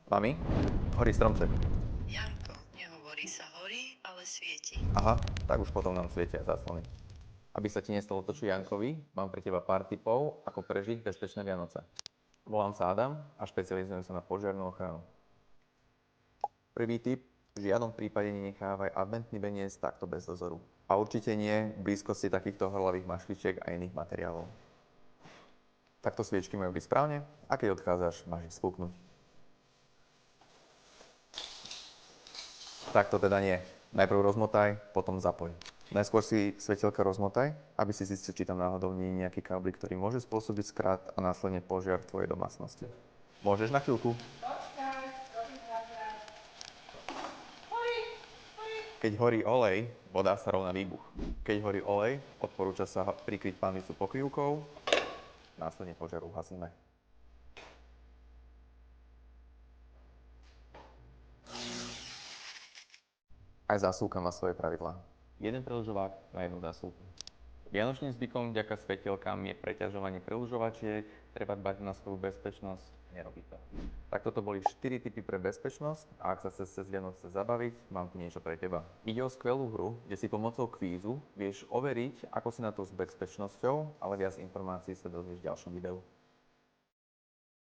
Mami, horí stromček. Janko, nehovorí sa horí, ale svieti. Aha, tak už potom nám svietia záslony. Aby sa ti nestalo to, čo Jankovi, mám pre teba pár tipov, ako prežiť bezpečné Vianoce. Volám sa Adam a špecializujem sa na požiarnú ochranu. Prvý tip, v žiadnom prípade nenechávaj adventný veniec takto bez dozoru. A určite nie v blízkosti takýchto horlavých mašličiek a iných materiálov. Takto sviečky majú byť správne a keď odchádzaš, máš ich spúknuť. Takto teda nie. Najprv rozmotaj, potom zapoj. Najskôr si svetelka rozmotaj, aby si zistil, či tam náhodou nie je nejaký káblik, ktorý môže spôsobiť skrat a následne požiar v tvojej domácnosti. Môžeš na chvíľku? Keď horí olej, voda sa rovná výbuch. Keď horí olej, odporúča sa prikryť pánvicu pokrývkou, následne požiar uhasíme. Aj zásuvka má svoje pravidlá. Jeden prelužovák na jednu zásuvku. Vianočným zvykom vďaka svetelkám je preťažovanie prelužovačiek, treba dbať na svoju bezpečnosť, nerobí to. Tak toto boli 4 tipy pre bezpečnosť a ak sa chceš cez Vianoce zabaviť, mám tu niečo pre teba. Ide o skvelú hru, kde si pomocou kvízu vieš overiť, ako si na to s bezpečnosťou, ale viac informácií sa dozvieš v ďalšom videu.